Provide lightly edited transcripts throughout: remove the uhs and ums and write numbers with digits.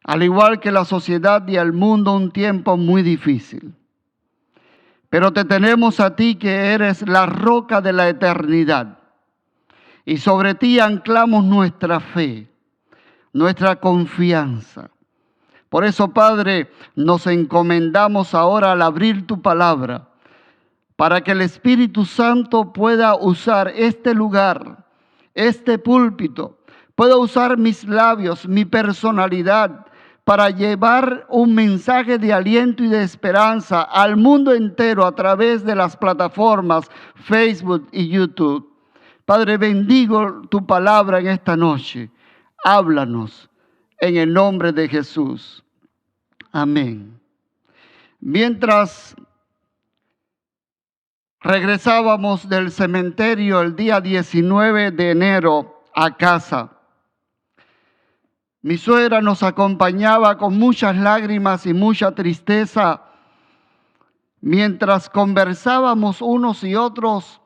al igual que la sociedad y el mundo, un tiempo muy difícil. Pero te tenemos a ti, que eres la roca de la eternidad, y sobre ti anclamos nuestra fe, nuestra confianza. Por eso, Padre, nos encomendamos ahora al abrir tu palabra, para que el Espíritu Santo pueda usar este lugar, este púlpito, pueda usar mis labios, mi personalidad, para llevar un mensaje de aliento y de esperanza al mundo entero a través de las plataformas Facebook y YouTube. Padre, bendigo tu palabra en esta noche. Háblanos en el nombre de Jesús. Amén. Mientras regresábamos del cementerio el día 19 de enero a casa, mi suegra nos acompañaba con muchas lágrimas y mucha tristeza. Mientras conversábamos unos y otros,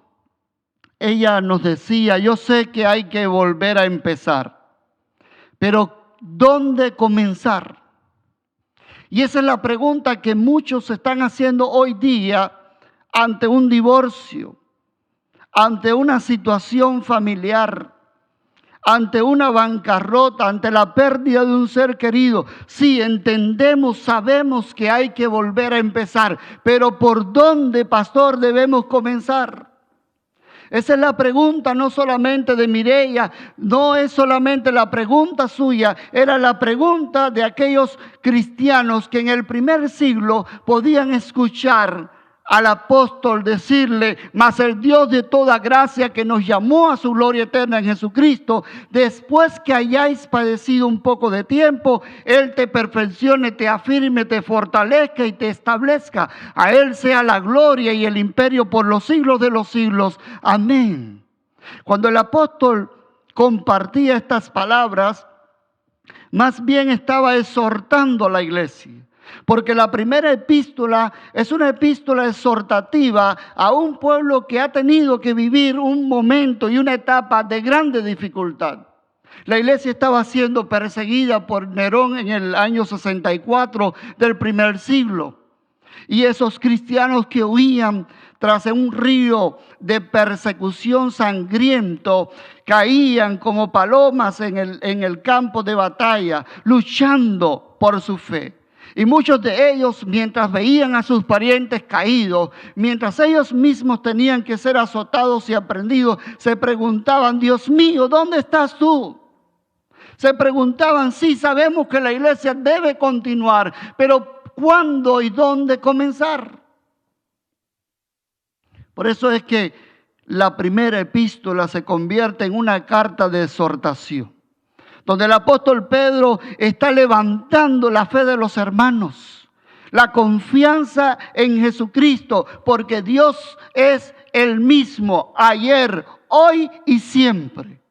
ella nos decía: yo sé que hay que volver a empezar, pero ¿dónde comenzar? Y esa es la pregunta que muchos están haciendo hoy día ante un divorcio, ante una situación familiar, ante una bancarrota, ante la pérdida de un ser querido. Sí, entendemos, sabemos que hay que volver a empezar, pero ¿por dónde, pastor, debemos comenzar? Esa es la pregunta, no solamente de Mireya, no es solamente la pregunta suya, era la pregunta de aquellos cristianos que en el primer siglo podían escuchar al apóstol decirle: mas el Dios de toda gracia, que nos llamó a su gloria eterna en Jesucristo, después que hayáis padecido un poco de tiempo, Él te perfeccione, te afirme, te fortalezca y te establezca. A Él sea la gloria y el imperio por los siglos de los siglos. Amén. Cuando el apóstol compartía estas palabras, más bien estaba exhortando a la iglesia. Porque la primera epístola es una epístola exhortativa a un pueblo que ha tenido que vivir un momento y una etapa de grande dificultad. La iglesia estaba siendo perseguida por Nerón en el año 64 del primer siglo. Y esos cristianos que huían tras un río de persecución sangriento, caían como palomas en el campo de batalla, luchando por su fe. Y muchos de ellos, mientras veían a sus parientes caídos, mientras ellos mismos tenían que ser azotados y aprendidos, se preguntaban: Dios mío, ¿dónde estás tú? Se preguntaban: sí, sabemos que la iglesia debe continuar, pero ¿cuándo y dónde comenzar? Por eso es que la primera epístola se convierte en una carta de exhortación, donde el apóstol Pedro está levantando la fe de los hermanos, la confianza en Jesucristo, porque Dios es el mismo ayer, hoy y siempre.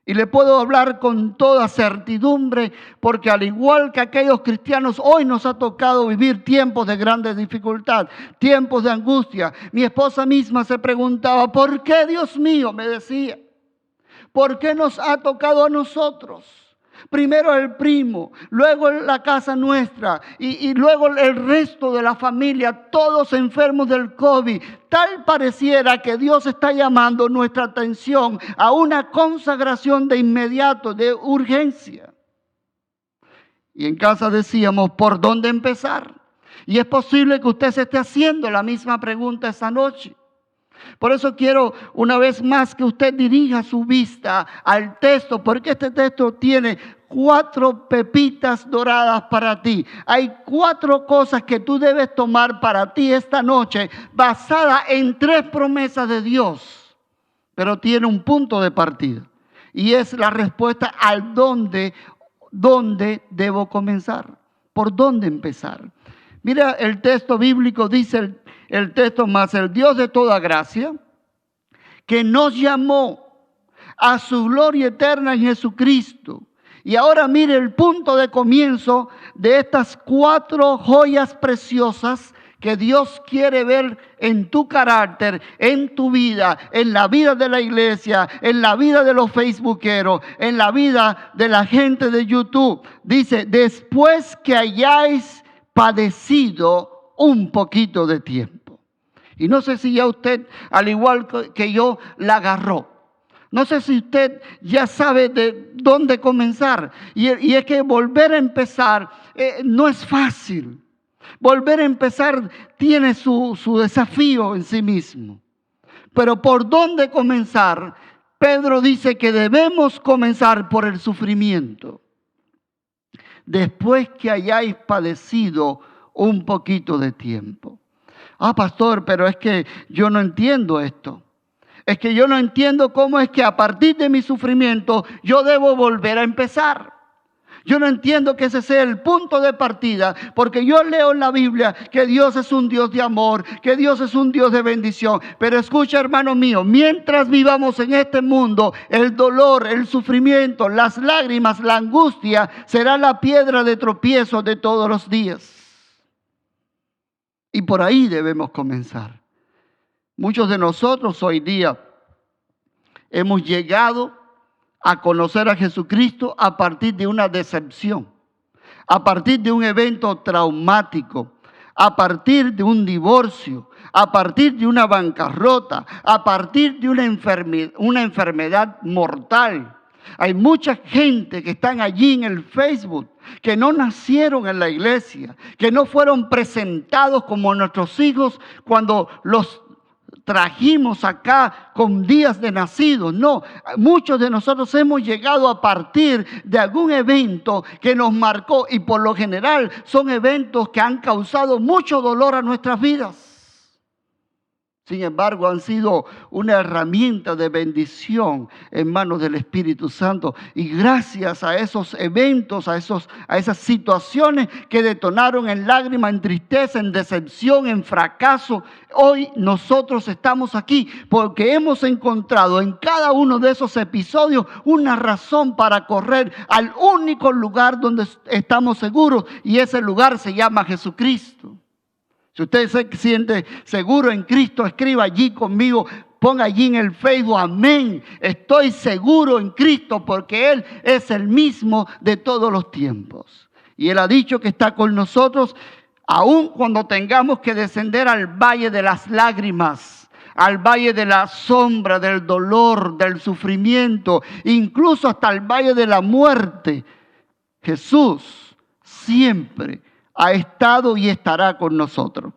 Y le puedo hablar con toda certidumbre, porque al igual que aquellos cristianos, hoy nos ha tocado vivir tiempos de grande dificultad, tiempos de angustia. Mi esposa misma se preguntaba: ¿por qué, Dios mío? Me decía. ¿Por qué nos ha tocado a nosotros? Primero el primo, luego la casa nuestra y luego el resto de la familia, todos enfermos del COVID. Tal pareciera que Dios está llamando nuestra atención a una consagración de inmediato, de urgencia. Y en casa decíamos: ¿por dónde empezar? Y es posible que usted se esté haciendo la misma pregunta esta noche. Por eso quiero una vez más que usted dirija su vista al texto, porque este texto tiene 4 pepitas doradas para ti. Hay 4 cosas que tú debes tomar para ti esta noche, basada en 3 promesas de Dios, pero tiene un punto de partida, y es la respuesta al dónde debo comenzar, por dónde empezar. Mira, el texto bíblico dice el texto: mas el Dios de toda gracia, que nos llamó a su gloria eterna en Jesucristo. Y ahora mire el punto de comienzo de estas 4 joyas preciosas que Dios quiere ver en tu carácter, en tu vida, en la vida de la iglesia, en la vida de los facebookeros, en la vida de la gente de YouTube. Dice, después que hayáis padecido un poquito de tiempo. Y no sé si ya usted, al igual que yo, la agarró. No sé si usted ya sabe de dónde comenzar. Y es que volver a empezar no es fácil. Volver a empezar tiene su desafío en sí mismo. Pero ¿por dónde comenzar? Pedro dice que debemos comenzar por el sufrimiento. Después que hayáis padecido un poquito de tiempo. Ah, pastor, pero es que yo no entiendo esto. Es que yo no entiendo cómo es que a partir de mi sufrimiento yo debo volver a empezar. Yo no entiendo que ese sea el punto de partida, porque yo leo en la Biblia que Dios es un Dios de amor, que Dios es un Dios de bendición. Pero escucha, hermano mío, mientras vivamos en este mundo, el dolor, el sufrimiento, las lágrimas, la angustia, será la piedra de tropiezo de todos los días. Y por ahí debemos comenzar. Muchos de nosotros hoy día hemos llegado a conocer a Jesucristo a partir de una decepción, a partir de un evento traumático, a partir de un divorcio, a partir de una bancarrota, a partir de una enfermedad mortal. Hay mucha gente que están allí en el Facebook, que no nacieron en la iglesia, que no fueron presentados como nuestros hijos cuando los trajimos acá con días de nacidos. No, muchos de nosotros hemos llegado a partir de algún evento que nos marcó y por lo general son eventos que han causado mucho dolor a nuestras vidas. Sin embargo, han sido una herramienta de bendición en manos del Espíritu Santo. Y gracias a esos eventos, a esas situaciones que detonaron en lágrimas, en tristeza, en decepción, en fracaso, hoy nosotros estamos aquí porque hemos encontrado en cada uno de esos episodios una razón para correr al único lugar donde estamos seguros, y ese lugar se llama Jesucristo. Si usted se siente seguro en Cristo, escriba allí conmigo, ponga allí en el Facebook, amén. Estoy seguro en Cristo porque Él es el mismo de todos los tiempos. Y Él ha dicho que está con nosotros aun cuando tengamos que descender al valle de las lágrimas, al valle de la sombra, del dolor, del sufrimiento, incluso hasta el valle de la muerte. Jesús siempre ha estado y estará con nosotros.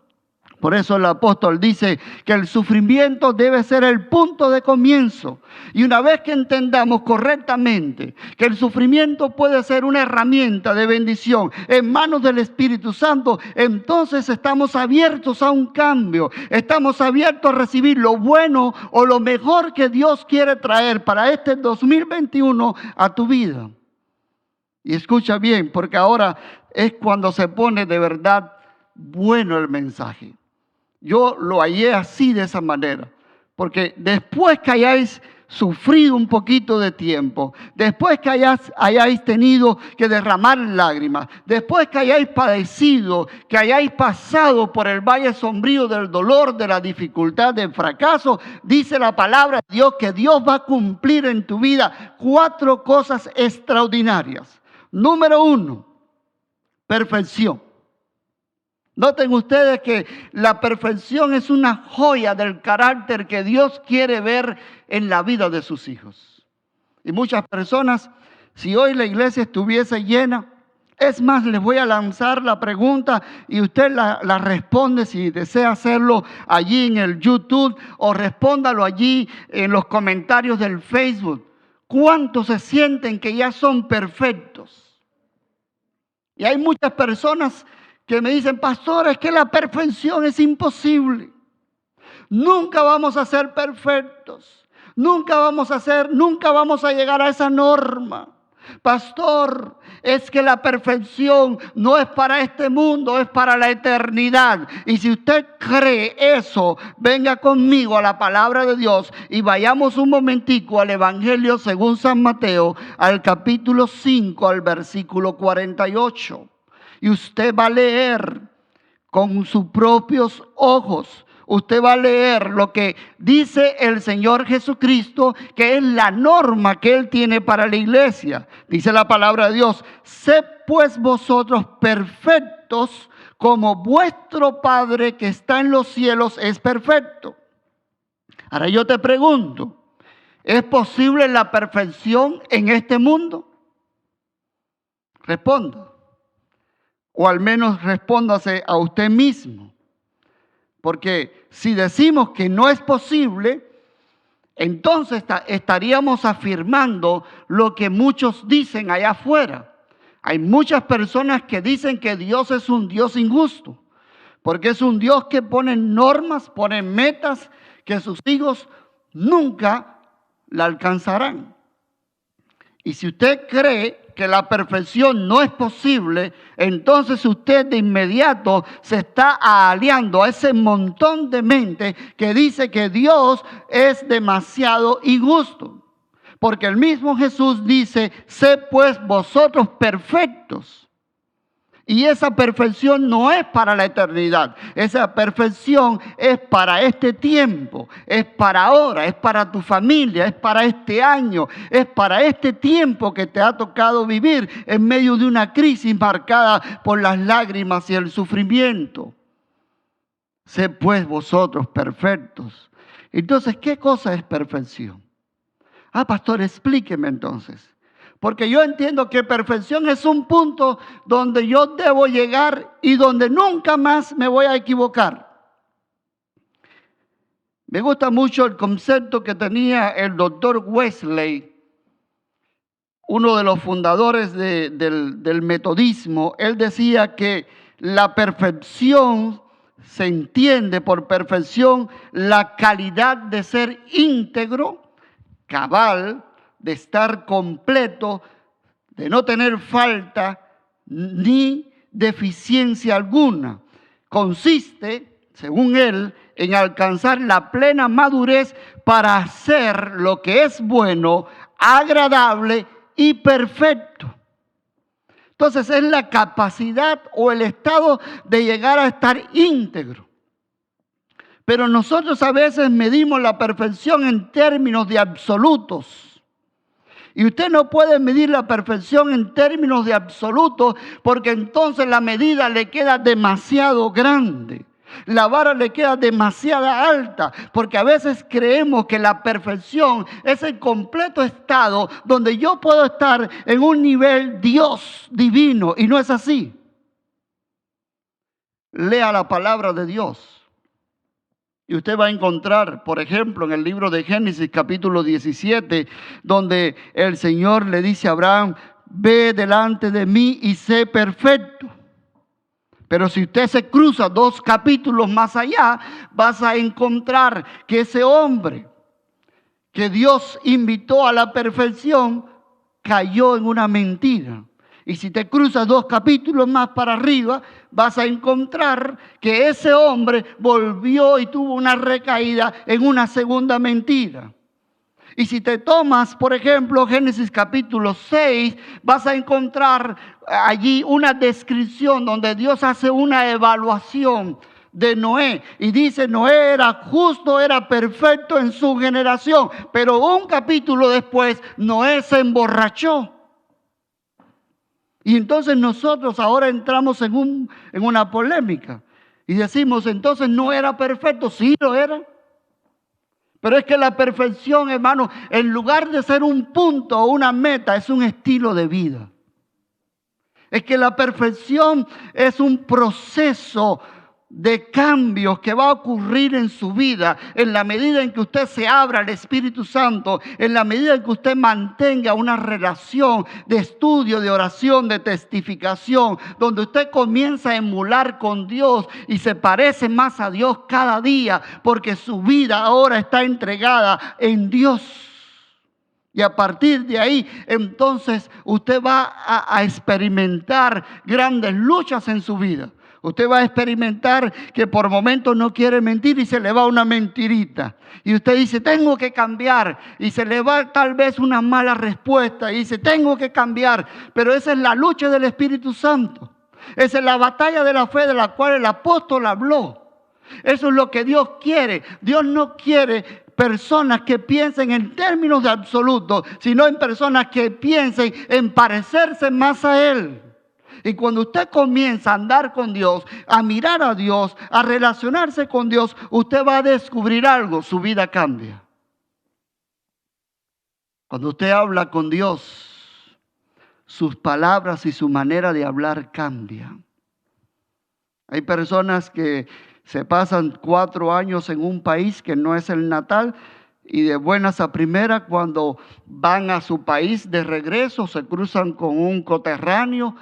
Por eso el apóstol dice que el sufrimiento debe ser el punto de comienzo. Y una vez que entendamos correctamente que el sufrimiento puede ser una herramienta de bendición en manos del Espíritu Santo, entonces estamos abiertos a un cambio. Estamos abiertos a recibir lo bueno o lo mejor que Dios quiere traer para este 2021 a tu vida. Y escucha bien, porque ahora es cuando se pone de verdad bueno el mensaje. Yo lo hallé así, de esa manera. Porque después que hayáis sufrido un poquito de tiempo, después que hayáis tenido que derramar lágrimas, después que hayáis padecido, que hayáis pasado por el valle sombrío del dolor, de la dificultad, del fracaso, dice la palabra de Dios que Dios va a cumplir en tu vida 4 cosas extraordinarias. Número 1, perfección. Noten ustedes que la perfección es una joya del carácter que Dios quiere ver en la vida de sus hijos. Y muchas personas, si hoy la iglesia estuviese llena, es más, les voy a lanzar la pregunta y usted la responde si desea hacerlo allí en el YouTube o respóndalo allí en los comentarios del Facebook. ¿Cuántos se sienten que ya son perfectos? Y hay muchas personas que me dicen, pastor, es que la perfección es imposible. Nunca vamos a ser perfectos. Nunca vamos a llegar a esa norma. Pastor, es que la perfección no es para este mundo, es para la eternidad. Y si usted cree eso, venga conmigo a la palabra de Dios y vayamos un momentico al Evangelio según San Mateo, al capítulo 5, al versículo 48. Y usted va a leer con sus propios ojos. Usted va a leer lo que dice el Señor Jesucristo, que es la norma que Él tiene para la iglesia. Dice la palabra de Dios: sed pues vosotros perfectos, como vuestro Padre que está en los cielos es perfecto. Ahora yo te pregunto, ¿es posible la perfección en este mundo? Responda. O al menos respóndase a usted mismo. Porque si decimos que no es posible, entonces estaríamos afirmando lo que muchos dicen allá afuera. Hay muchas personas que dicen que Dios es un Dios injusto, porque es un Dios que pone normas, pone metas que sus hijos nunca la alcanzarán. Y si usted cree que la perfección no es posible, entonces usted de inmediato se está aliando a ese montón de mente que dice que Dios es demasiado injusto. Porque el mismo Jesús dice: sed pues vosotros perfectos. Y esa perfección no es para la eternidad. Esa perfección es para este tiempo, es para ahora, es para tu familia, es para este año, es para este tiempo que te ha tocado vivir en medio de una crisis marcada por las lágrimas y el sufrimiento. Sed pues vosotros perfectos. Entonces, ¿qué cosa es perfección? Pastor, explíqueme entonces. Porque yo entiendo que perfección es un punto donde yo debo llegar y donde nunca más me voy a equivocar. Me gusta mucho el concepto que tenía el doctor Wesley, uno de los fundadores del metodismo. Él decía que la perfección se entiende por perfección la calidad de ser íntegro, cabal, de estar completo, de no tener falta ni deficiencia alguna. Consiste, según él, en alcanzar la plena madurez para hacer lo que es bueno, agradable y perfecto. Entonces es la capacidad o el estado de llegar a estar íntegro. Pero nosotros a veces medimos la perfección en términos de absolutos. Y usted no puede medir la perfección en términos de absolutos, porque entonces la medida le queda demasiado grande. La vara le queda demasiado alta, porque a veces creemos que la perfección es el completo estado donde yo puedo estar en un nivel Dios divino, y no es así. Lea la palabra de Dios. Y usted va a encontrar, por ejemplo, en el libro de Génesis capítulo 17, donde el Señor le dice a Abraham: ve delante de mí y sé perfecto. Pero si usted se cruza 2 capítulos más allá, vas a encontrar que ese hombre que Dios invitó a la perfección cayó en una mentira. Y si te cruzas 2 capítulos más para arriba, vas a encontrar que ese hombre volvió y tuvo una recaída en una segunda mentira. Y si te tomas, por ejemplo, Génesis capítulo 6, vas a encontrar allí una descripción donde Dios hace una evaluación de Noé. Y dice: Noé era justo, era perfecto en su generación. Pero un capítulo después, Noé se emborrachó. Y entonces nosotros ahora entramos en una polémica. Y decimos: entonces no era perfecto. Sí lo era. Pero es que la perfección, hermano, en lugar de ser un punto o una meta, es un estilo de vida. Es que la perfección es un proceso de cambios que va a ocurrir en su vida en la medida en que usted se abra al Espíritu Santo, en la medida en que usted mantenga una relación de estudio, de oración, de testificación, donde usted comienza a emular con Dios y se parece más a Dios cada día, porque su vida ahora está entregada en Dios. Y a partir de ahí, entonces, usted va a experimentar grandes luchas en su vida. Usted va a experimentar que por momentos no quiere mentir y se le va una mentirita. Y usted dice: tengo que cambiar. Y se le va tal vez una mala respuesta. Y dice: tengo que cambiar. Pero esa es la lucha del Espíritu Santo. Esa es la batalla de la fe de la cual el apóstol habló. Eso es lo que Dios quiere. Dios no quiere personas que piensen en términos de absoluto, sino en personas que piensen en parecerse más a Él. Y cuando usted comienza a andar con Dios, a mirar a Dios, a relacionarse con Dios, usted va a descubrir algo, su vida cambia. Cuando usted habla con Dios, sus palabras y su manera de hablar cambia. Hay personas que se pasan 4 años en un país que no es el natal y de buenas a primeras cuando van a su país de regreso se cruzan con un coterráneo,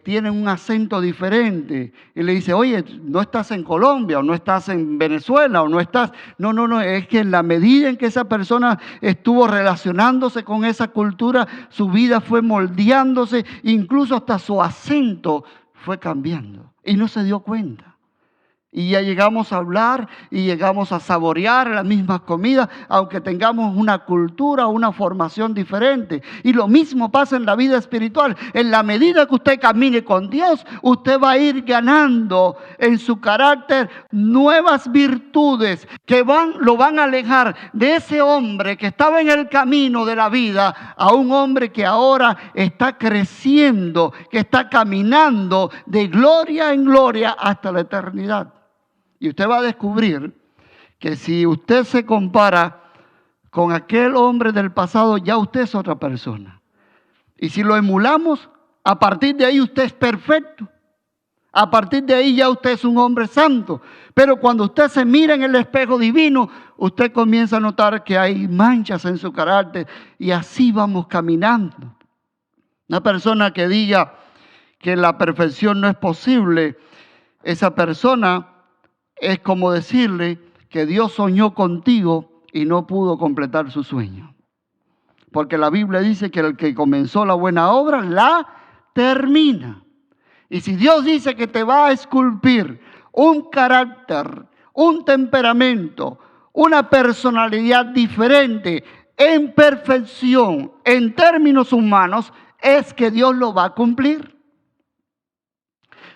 tienen un acento diferente y le dice, oye, no estás en Colombia o no estás en Venezuela o no estás... No, es que en la medida en que esa persona estuvo relacionándose con esa cultura, su vida fue moldeándose, incluso hasta su acento fue cambiando y no se dio cuenta. Y ya llegamos a hablar y llegamos a saborear las mismas comidas, aunque tengamos una cultura, una formación diferente. Y lo mismo pasa en la vida espiritual. En la medida que usted camine con Dios, usted va a ir ganando en su carácter nuevas virtudes que lo van a alejar de ese hombre que estaba en el camino de la vida a un hombre que ahora está creciendo, que está caminando de gloria en gloria hasta la eternidad. Y usted va a descubrir que si usted se compara con aquel hombre del pasado, ya usted es otra persona. Y si lo emulamos, a partir de ahí usted es perfecto. A partir de ahí ya usted es un hombre santo. Pero cuando usted se mira en el espejo divino, usted comienza a notar que hay manchas en su carácter y así vamos caminando. Una persona que diga que la perfección no es posible, esa persona es como decirle que Dios soñó contigo y no pudo completar su sueño. Porque la Biblia dice que el que comenzó la buena obra la termina. Y si Dios dice que te va a esculpir un carácter, un temperamento, una personalidad diferente, en perfección, en términos humanos, es que Dios lo va a cumplir.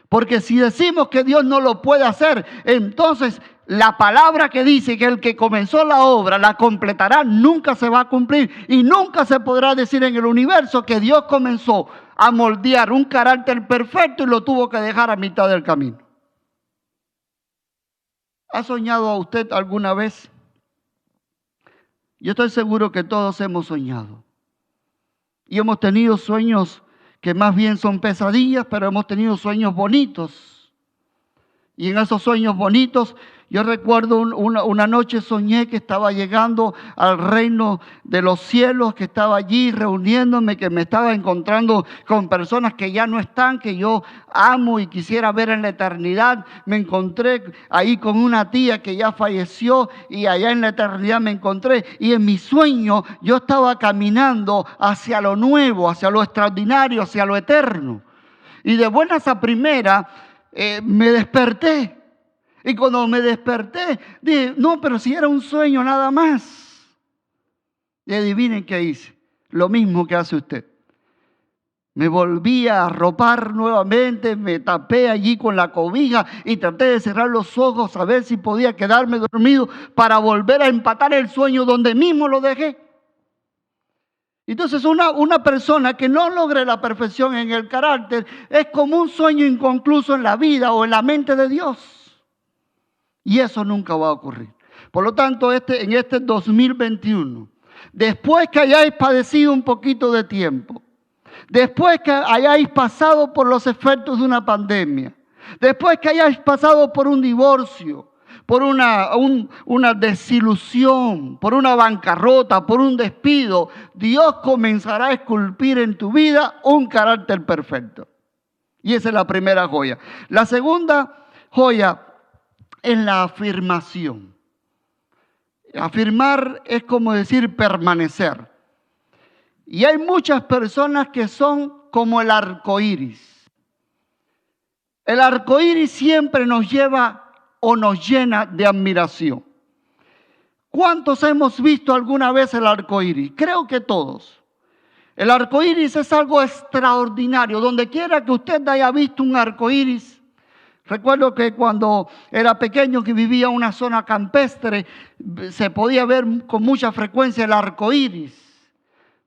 Porque si decimos que Dios no lo puede hacer, entonces la palabra que dice que el que comenzó la obra la completará, nunca se va a cumplir. Y nunca se podrá decir en el universo que Dios comenzó a moldear un carácter perfecto y lo tuvo que dejar a mitad del camino. ¿Ha soñado usted alguna vez? Yo estoy seguro que todos hemos soñado. Y hemos tenido sueños que más bien son pesadillas, pero hemos tenido sueños bonitos. Y en esos sueños bonitos, yo recuerdo una noche soñé que estaba llegando al reino de los cielos, que estaba allí reuniéndome, que me estaba encontrando con personas que ya no están, que yo amo y quisiera ver en la eternidad. Me encontré ahí con una tía que ya falleció y allá en la eternidad me encontré. Y en mi sueño yo estaba caminando hacia lo nuevo, hacia lo extraordinario, hacia lo eterno. Y de buenas a primeras me desperté. Y cuando me desperté, dije, no, pero si era un sueño nada más. Y adivinen qué hice. Lo mismo que hace usted. Me volví a arropar nuevamente, me tapé allí con la cobija y traté de cerrar los ojos a ver si podía quedarme dormido para volver a empatar el sueño donde mismo lo dejé. Entonces una persona que no logre la perfección en el carácter es como un sueño inconcluso en la vida o en la mente de Dios. Y eso nunca va a ocurrir. Por lo tanto, en este 2021, después que hayáis padecido un poquito de tiempo, después que hayáis pasado por los efectos de una pandemia, después que hayáis pasado por un divorcio, por una desilusión, por una bancarrota, por un despido, Dios comenzará a esculpir en tu vida un carácter perfecto. Y esa es la primera joya. La segunda joya es la afirmación. Afirmar es como decir permanecer. Y hay muchas personas que son como el arco iris. El arco iris siempre nos lleva o nos llena de admiración. ¿Cuántos hemos visto alguna vez el arco iris? Creo que todos. El arco iris es algo extraordinario. Donde quiera que usted haya visto un arco iris, recuerdo que cuando era pequeño, que vivía en una zona campestre, se podía ver con mucha frecuencia el arco iris.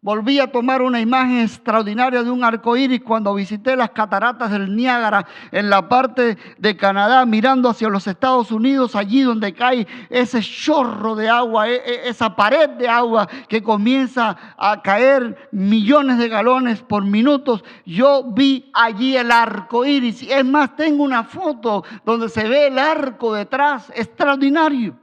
Volví a tomar una imagen extraordinaria de un arco iris cuando visité las cataratas del Niágara en la parte de Canadá, mirando hacia los Estados Unidos, allí donde cae ese chorro de agua, esa pared de agua que comienza a caer millones de galones por minutos. Yo vi allí el arco iris. Es más, tengo una foto donde se ve el arco detrás, extraordinario.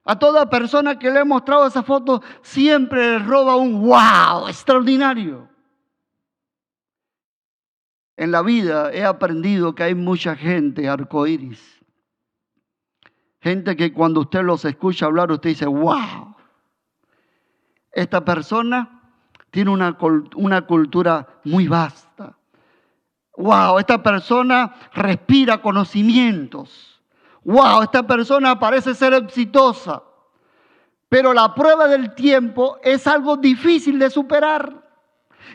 A toda persona que le he mostrado esa foto siempre le roba un wow, extraordinario. En la vida he aprendido que hay mucha gente arcoíris. Gente que cuando usted los escucha hablar, usted dice, wow. Esta persona tiene una cultura muy vasta. Wow, esta persona respira conocimientos. Wow, esta persona parece ser exitosa, pero la prueba del tiempo es algo difícil de superar.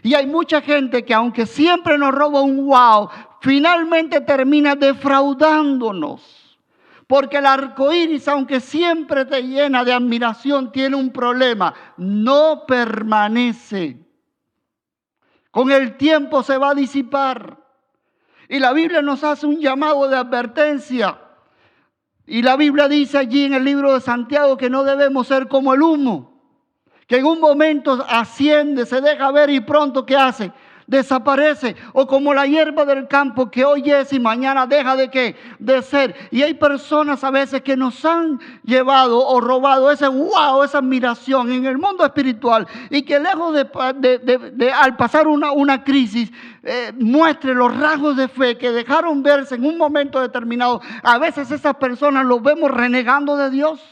Y hay mucha gente que aunque siempre nos roba un wow, finalmente termina defraudándonos. Porque el arco iris, aunque siempre te llena de admiración, tiene un problema: no permanece. Con el tiempo se va a disipar. Y la Biblia nos hace un llamado de advertencia. Y la Biblia dice allí en el libro de Santiago que no debemos ser como el humo, que en un momento asciende, se deja ver y pronto ¿qué hace? Desaparece. O como la hierba del campo que hoy es y mañana deja de ¿qué? De ser. Y hay personas a veces que nos han llevado o robado ese wow, esa admiración en el mundo espiritual, y que lejos de al pasar una crisis muestre los rasgos de fe que dejaron verse en un momento determinado. A veces esas personas los vemos renegando de Dios.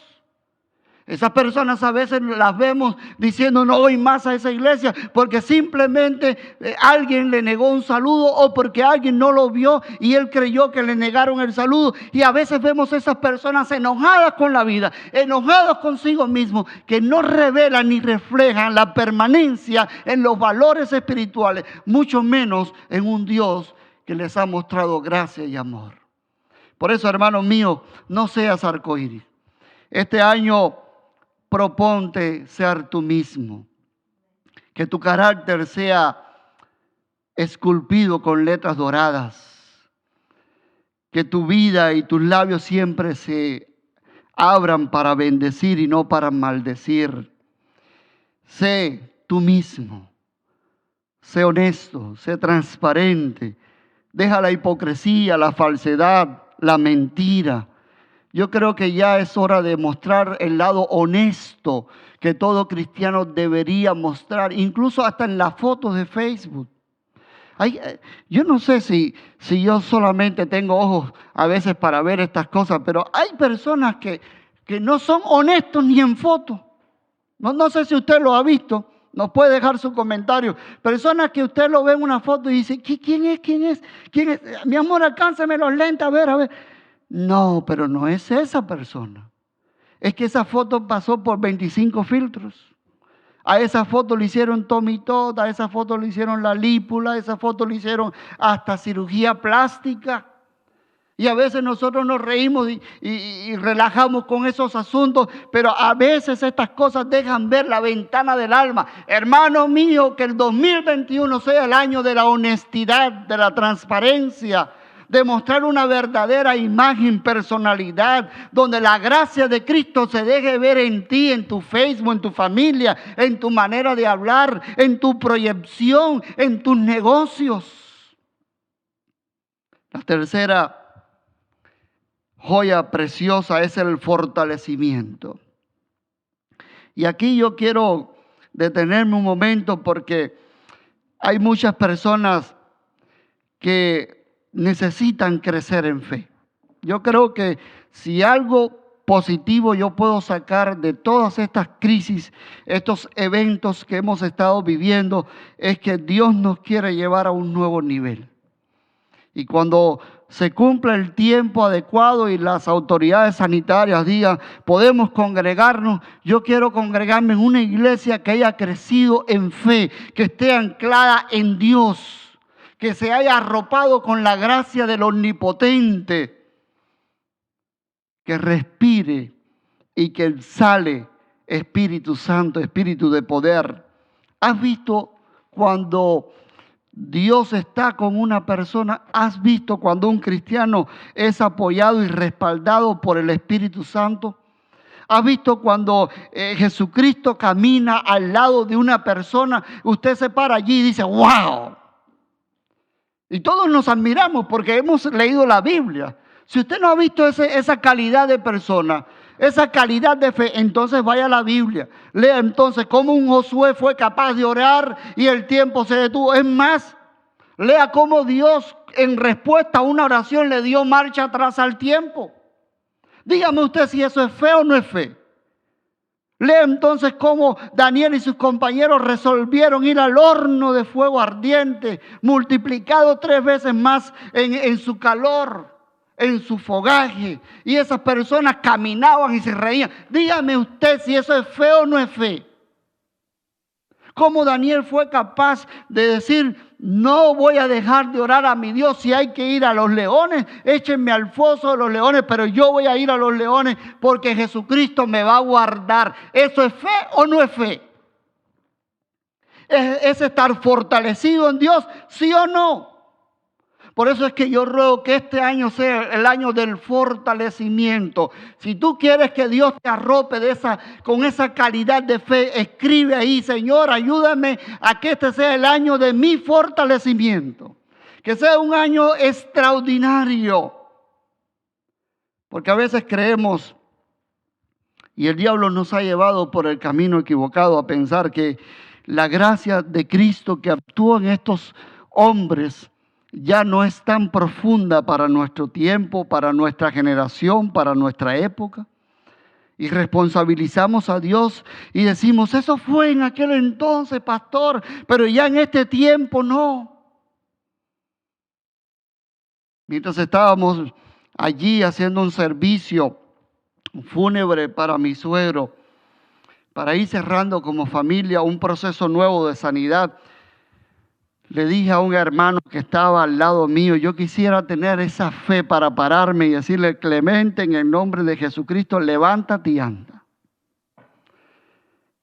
Esas personas a veces las vemos diciendo no voy más a esa iglesia porque simplemente alguien le negó un saludo o porque alguien no lo vio y él creyó que le negaron el saludo. Y a veces vemos esas personas enojadas con la vida, enojadas consigo mismos, que no revelan ni reflejan la permanencia en los valores espirituales, mucho menos en un Dios que les ha mostrado gracia y amor. Por eso, hermano mío, no seas arcoíris. Este año proponte ser tú mismo, que tu carácter sea esculpido con letras doradas, que tu vida y tus labios siempre se abran para bendecir y no para maldecir. Sé tú mismo, sé honesto, sé transparente, deja la hipocresía, la falsedad, la mentira. Yo creo que ya es hora de mostrar el lado honesto que todo cristiano debería mostrar, incluso hasta en las fotos de Facebook. Yo no sé si yo solamente tengo ojos a veces para ver estas cosas, pero hay personas que no son honestos ni en foto. No sé si usted lo ha visto, nos puede dejar su comentario. Personas que usted lo ve en una foto y dice, ¿quién es? ¿Quién es? Mi amor, alcánzame los lentes, a ver. No, pero no es esa persona. Es que esa foto pasó por 25 filtros. A esa foto le hicieron tomitod, a esa foto le hicieron la lípula, a esa foto le hicieron hasta cirugía plástica. Y a veces nosotros nos reímos y relajamos con esos asuntos, pero a veces estas cosas dejan ver la ventana del alma. Hermano mío, que el 2021 sea el año de la honestidad, de la transparencia, de mostrar una verdadera imagen, personalidad, donde la gracia de Cristo se deje ver en ti, en tu Facebook, en tu familia, en tu manera de hablar, en tu proyección, en tus negocios. La tercera joya preciosa es el fortalecimiento. Y aquí yo quiero detenerme un momento porque hay muchas personas que necesitan crecer en fe. Yo creo que si algo positivo yo puedo sacar de todas estas crisis, estos eventos que hemos estado viviendo, es que Dios nos quiere llevar a un nuevo nivel. Y cuando se cumpla el tiempo adecuado y las autoridades sanitarias digan, podemos congregarnos. Yo quiero congregarme en una iglesia que haya crecido en fe, que esté anclada en Dios, que se haya arropado con la gracia del Omnipotente, que respire y que exhale Espíritu Santo, Espíritu de poder. ¿Has visto cuando Dios está con una persona? ¿Has visto cuando un cristiano es apoyado y respaldado por el Espíritu Santo? ¿Has visto cuando Jesucristo camina al lado de una persona? Usted se para allí y dice, ¡wow! Y todos nos admiramos porque hemos leído la Biblia. Si usted no ha visto esa calidad de persona, esa calidad de fe, entonces vaya a la Biblia. Lea entonces cómo un Josué fue capaz de orar y el tiempo se detuvo. Es más, lea cómo Dios en respuesta a una oración le dio marcha atrás al tiempo. Dígame usted si eso es fe o no es fe. Lea entonces cómo Daniel y sus compañeros resolvieron ir al horno de fuego ardiente, multiplicado 3 veces más en su calor, en su fogaje. Y esas personas caminaban y se reían. Dígame usted si eso es fe o no es fe. Cómo Daniel fue capaz de decir, no voy a dejar de orar a mi Dios. Si hay que ir a los leones, échenme al foso de los leones, pero yo voy a ir a los leones porque Jesucristo me va a guardar. ¿Eso es fe o no es fe? ¿Es estar fortalecido en Dios, sí o no? Por eso es que yo ruego que este año sea el año del fortalecimiento. Si tú quieres que Dios te arrope con esa calidad de fe, escribe ahí, Señor, ayúdame a que este sea el año de mi fortalecimiento. Que sea un año extraordinario. Porque a veces creemos, y el diablo nos ha llevado por el camino equivocado a pensar que la gracia de Cristo que actuó en estos hombres ya no es tan profunda para nuestro tiempo, para nuestra generación, para nuestra época. Y responsabilizamos a Dios y decimos, eso fue en aquel entonces, pastor, pero ya en este tiempo no. Mientras estábamos allí haciendo un servicio fúnebre para mi suegro, para ir cerrando como familia un proceso nuevo de sanidad, le dije a un hermano que estaba al lado mío, yo quisiera tener esa fe para pararme y decirle, Clemente, en el nombre de Jesucristo, levántate y anda.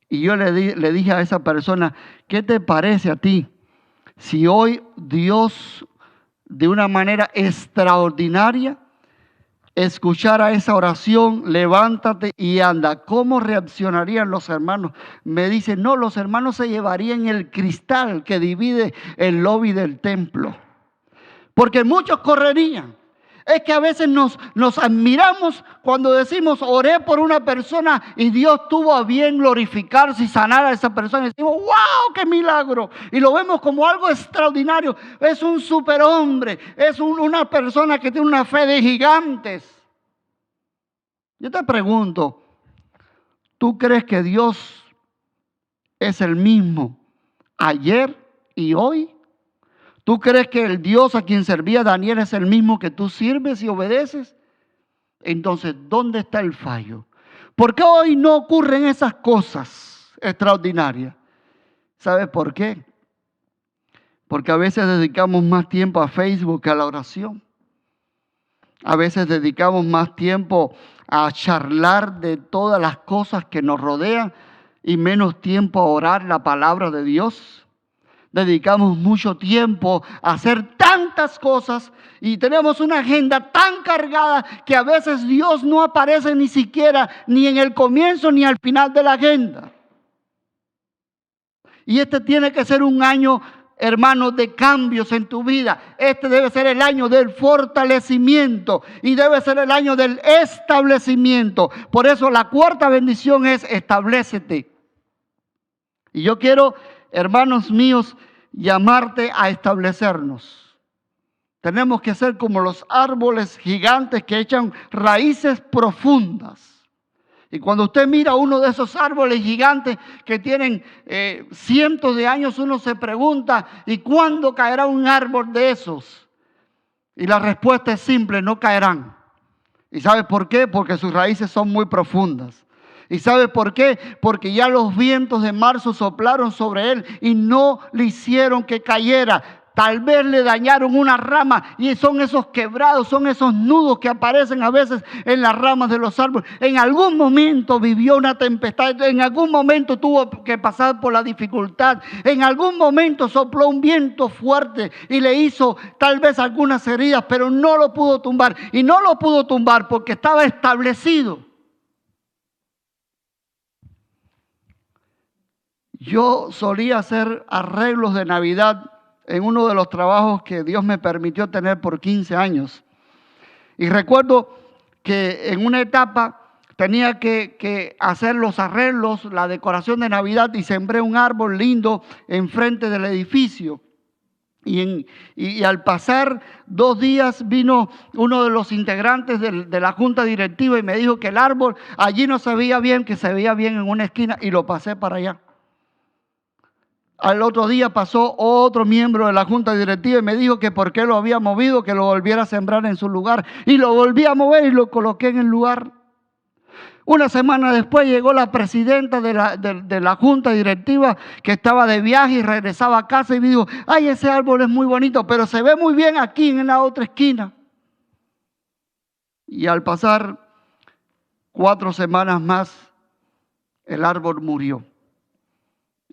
Y yo le dije a esa persona, ¿qué te parece a ti si hoy Dios de una manera extraordinaria escuchara esa oración, levántate y anda? ¿Cómo reaccionarían los hermanos? Me dice, no, los hermanos se llevarían el cristal que divide el lobby del templo. Porque muchos correrían. Es que a veces nos admiramos cuando decimos, oré por una persona y Dios tuvo a bien glorificarse y sanar a esa persona. Y decimos, ¡wow, qué milagro! Y lo vemos como algo extraordinario. Es un superhombre, es una persona que tiene una fe de gigantes. Yo te pregunto, ¿tú crees que Dios es el mismo ayer y hoy? ¿Tú crees que el Dios a quien servía Daniel es el mismo que tú sirves y obedeces? Entonces, ¿dónde está el fallo? ¿Por qué hoy no ocurren esas cosas extraordinarias? ¿Sabes por qué? Porque a veces dedicamos más tiempo a Facebook que a la oración. A veces dedicamos más tiempo a charlar de todas las cosas que nos rodean y menos tiempo a orar la palabra de Dios. Dedicamos mucho tiempo a hacer tantas cosas y tenemos una agenda tan cargada que a veces Dios no aparece ni siquiera ni en el comienzo ni al final de la agenda. Y este tiene que ser un año, hermanos, de cambios en tu vida. Este debe ser el año del fortalecimiento y debe ser el año del establecimiento. Por eso la cuarta bendición es establécete. Y yo quiero, hermanos míos, llamarte a establecernos. Tenemos que ser como los árboles gigantes que echan raíces profundas. Y cuando usted mira uno de esos árboles gigantes que tienen cientos de años, uno se pregunta, ¿y cuándo caerá un árbol de esos? Y la respuesta es simple, no caerán. ¿Y sabe por qué? Porque sus raíces son muy profundas. ¿Y sabe por qué? Porque ya los vientos de marzo soplaron sobre él y no le hicieron que cayera. Tal vez le dañaron una rama y son esos quebrados, son esos nudos que aparecen a veces en las ramas de los árboles. En algún momento vivió una tempestad, en algún momento tuvo que pasar por la dificultad, en algún momento sopló un viento fuerte y le hizo tal vez algunas heridas, pero no lo pudo tumbar. Y no lo pudo tumbar porque estaba establecido. Yo solía hacer arreglos de Navidad en uno de los trabajos que Dios me permitió tener por 15 años. Y recuerdo que en una etapa tenía que hacer los arreglos, la decoración de Navidad, y sembré un árbol lindo enfrente del edificio. Y al pasar 2 días vino uno de los integrantes de la junta directiva y me dijo que el árbol allí no se veía bien, que se veía bien en una esquina, y lo pasé para allá. Al otro día pasó otro miembro de la junta directiva y me dijo que por qué lo había movido, que lo volviera a sembrar en su lugar. Y lo volví a mover y lo coloqué en el lugar. Una semana después llegó la presidenta de la junta directiva que estaba de viaje y regresaba a casa y me dijo, ay, ese árbol es muy bonito, pero se ve muy bien aquí en la otra esquina. Y al pasar 4 semanas más, el árbol murió.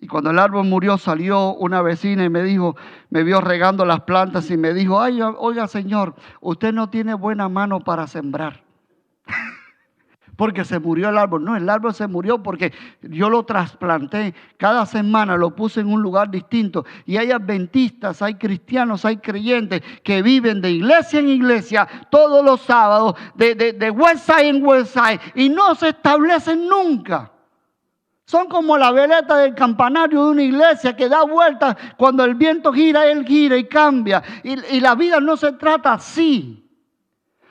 Y cuando el árbol murió, salió una vecina y me dijo, me vio regando las plantas y me dijo, ay, oiga señor, usted no tiene buena mano para sembrar. Porque se murió el árbol. No, el árbol se murió porque yo lo trasplanté. Cada semana lo puse en un lugar distinto. Y hay adventistas, hay cristianos, hay creyentes que viven de iglesia en iglesia todos los sábados, de Westside en Westside, y no se establecen nunca. Son como la veleta del campanario de una iglesia que da vueltas cuando el viento gira, él gira y cambia. Y la vida no se trata así.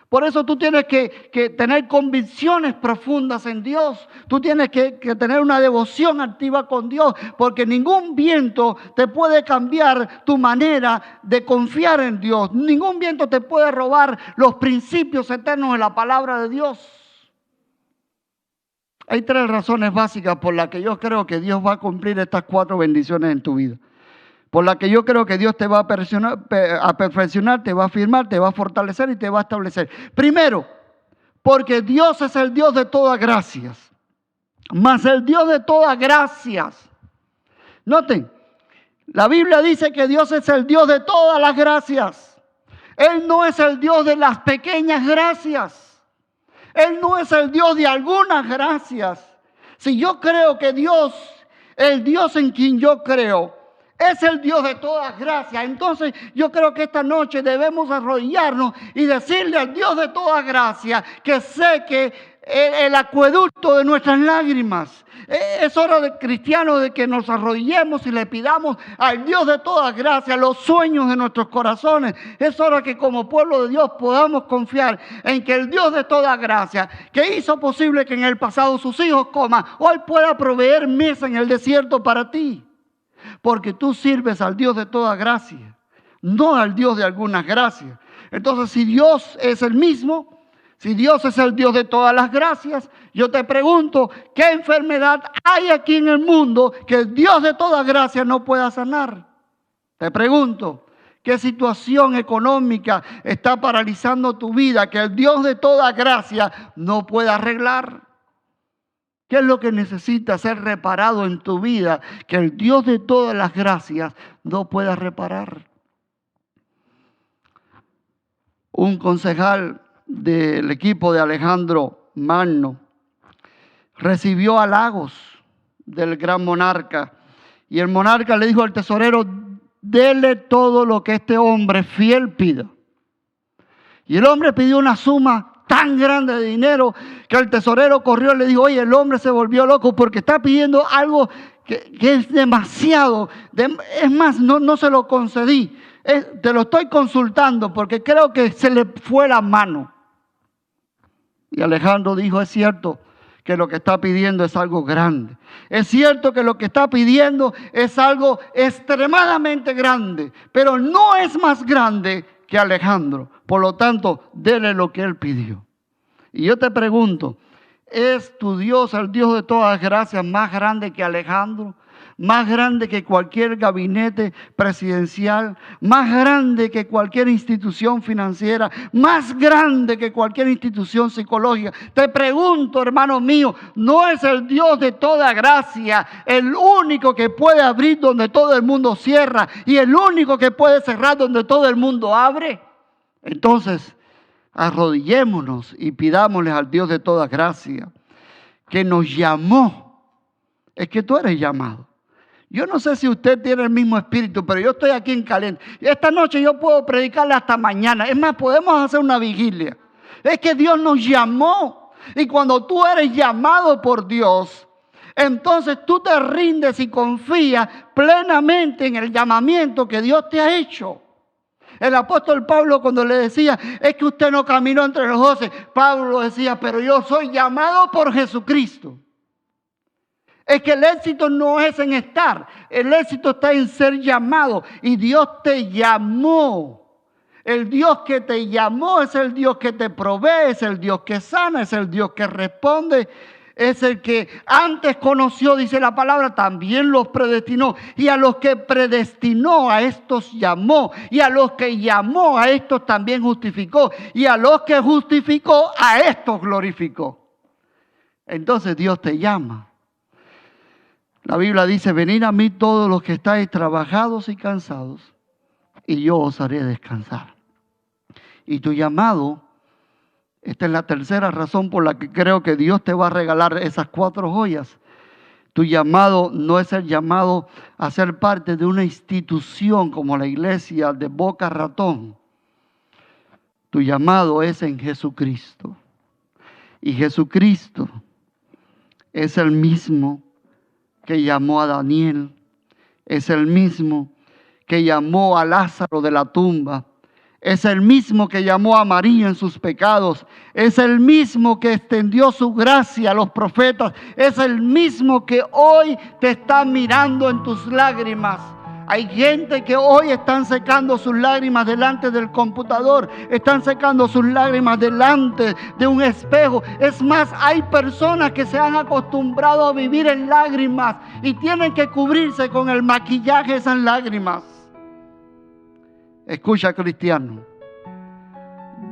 Por eso tú tienes que tener convicciones profundas en Dios. Tú tienes que tener una devoción activa con Dios, porque ningún viento te puede cambiar tu manera de confiar en Dios. Ningún viento te puede robar los principios eternos de la palabra de Dios. Hay 3 razones básicas por las que yo creo que Dios va a cumplir estas 4 bendiciones en tu vida. Por las que yo creo que Dios te va a perfeccionar, te va a afirmar, te va a fortalecer y te va a establecer. Primero, porque Dios es el Dios de todas gracias. Mas el Dios de todas gracias. Noten, la Biblia dice que Dios es el Dios de todas las gracias. Él no es el Dios de las pequeñas gracias. Él no es el Dios de algunas gracias. Si yo creo que Dios, el Dios en quien yo creo, es el Dios de todas gracias, entonces yo creo que esta noche debemos arrodillarnos y decirle al Dios de todas gracias que seque el acueducto de nuestras lágrimas. Es hora de cristianos de que nos arrodillemos y le pidamos al Dios de todas gracias los sueños de nuestros corazones. Es hora que como pueblo de Dios podamos confiar en que el Dios de todas gracias, que hizo posible que en el pasado sus hijos coman, hoy pueda proveer mesa en el desierto para ti. Porque tú sirves al Dios de todas gracias, no al Dios de algunas gracias. Entonces, si Dios es el mismo, si Dios es el Dios de todas las gracias, yo te pregunto, ¿qué enfermedad hay aquí en el mundo que el Dios de todas gracias no pueda sanar? Te pregunto, ¿qué situación económica está paralizando tu vida que el Dios de todas gracias no pueda arreglar? ¿Qué es lo que necesita ser reparado en tu vida que el Dios de todas las gracias no pueda reparar? Un concejal del equipo de Alejandro Magno recibió halagos del gran monarca y el monarca le dijo al tesorero, dele todo lo que este hombre fiel pida. Y el hombre pidió una suma tan grande de dinero que el tesorero corrió y le dijo, oye, el hombre se volvió loco porque está pidiendo algo que es demasiado. Es más, no se lo concedí. Te lo estoy consultando porque creo que se le fue la mano. Y Alejandro dijo, es cierto que lo que está pidiendo es algo grande. Es cierto que lo que está pidiendo es algo extremadamente grande, pero no es más grande que Alejandro. Por lo tanto, dele lo que Él pidió. Y yo te pregunto, ¿es tu Dios, el Dios de todas gracias, más grande que Alejandro? ¿Más grande que cualquier gabinete presidencial? ¿Más grande que cualquier institución financiera? ¿Más grande que cualquier institución psicológica? Te pregunto, hermano mío, ¿no es el Dios de toda gracia el único que puede abrir donde todo el mundo cierra y el único que puede cerrar donde todo el mundo abre? Entonces, arrodillémonos y pidámosle al Dios de toda gracia que nos llamó. Es que tú eres llamado. Yo no sé si usted tiene el mismo espíritu, pero yo estoy aquí en caliente. Y esta noche yo puedo predicarle hasta mañana. Es más, podemos hacer una vigilia. Es que Dios nos llamó. Y cuando tú eres llamado por Dios, entonces tú te rindes y confías plenamente en el llamamiento que Dios te ha hecho. El apóstol Pablo, cuando le decía, es que usted no caminó entre los 12, Pablo decía, pero yo soy llamado por Jesucristo. Es que el éxito no es en estar, el éxito está en ser llamado. Y Dios te llamó. El Dios que te llamó es el Dios que te provee, es el Dios que sana, es el Dios que responde. Es el que antes conoció, dice la palabra, también los predestinó. Y a los que predestinó, a estos llamó. Y a los que llamó, a estos también justificó. Y a los que justificó, a estos glorificó. Entonces Dios te llama. La Biblia dice, venid a mí todos los que estáis trabajados y cansados, y yo os haré descansar. Y tu llamado, esta es la tercera razón por la que creo que Dios te va a regalar esas 4 joyas. Tu llamado no es el llamado a ser parte de una institución como la iglesia de Boca Ratón. Tu llamado es en Jesucristo. Y Jesucristo es el mismo que llamó a Daniel, es el mismo que llamó a Lázaro de la tumba, es el mismo que llamó a María en sus pecados, es el mismo que extendió su gracia a los profetas, es el mismo que hoy te está mirando en tus lágrimas. Hay gente que hoy están secando sus lágrimas delante del computador, están secando sus lágrimas delante de un espejo. Es más, hay personas que se han acostumbrado a vivir en lágrimas y tienen que cubrirse con el maquillaje de esas lágrimas. Escucha, cristiano,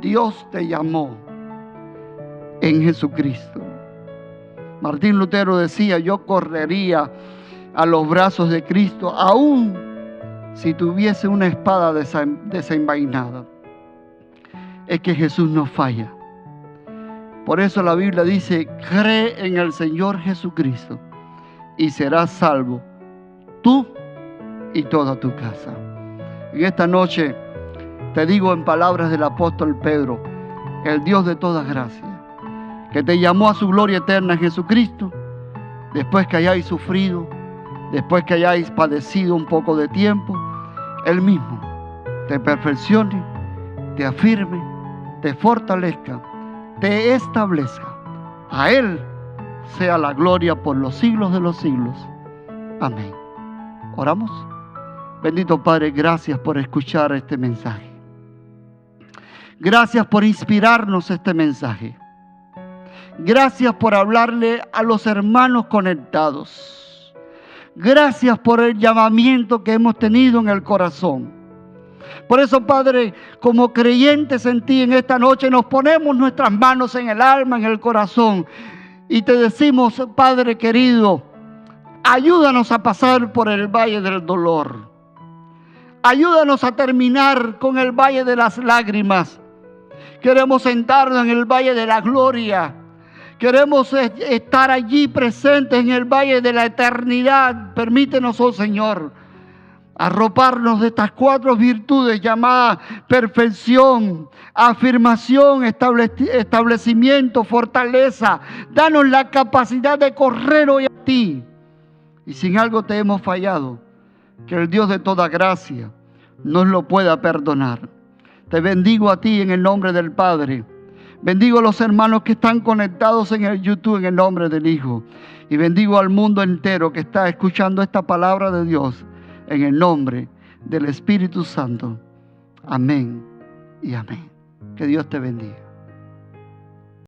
Dios te llamó en Jesucristo. Martín Lutero decía, yo correría a los brazos de Cristo, aún si tuviese una espada desenvainada. Es que Jesús no falla. Por eso la Biblia dice, cree en el Señor Jesucristo y serás salvo, tú y toda tu casa. En esta noche te digo en palabras del apóstol Pedro, el Dios de toda gracia, que te llamó a su gloria eterna en Jesucristo, después que hayáis sufrido, después que hayáis padecido un poco de tiempo, Él mismo te perfeccione, te afirme, te fortalezca, te establezca. A Él sea la gloria por los siglos de los siglos. Amén. ¿Oramos? Bendito Padre, gracias por escuchar este mensaje. Gracias por inspirarnos este mensaje. Gracias por hablarle a los hermanos conectados. Gracias por el llamamiento que hemos tenido en el corazón. Por eso, Padre, como creyentes en ti en esta noche, nos ponemos nuestras manos en el alma, en el corazón, y te decimos, Padre querido, ayúdanos a pasar por el valle del dolor. Ayúdanos a terminar con el valle de las lágrimas. Queremos sentarnos en el valle de la gloria. Queremos estar allí presentes en el valle de la eternidad. Permítenos, oh Señor, arroparnos de estas 4 virtudes llamadas perfección, afirmación, establecimiento, fortaleza. Danos la capacidad de correr hoy a ti. Y si en algo te hemos fallado, que el Dios de toda gracia nos lo pueda perdonar. Te bendigo a ti en el nombre del Padre. Bendigo a los hermanos que están conectados en el YouTube en el nombre del Hijo. Y bendigo al mundo entero que está escuchando esta palabra de Dios en el nombre del Espíritu Santo. Amén y amén. Que Dios te bendiga.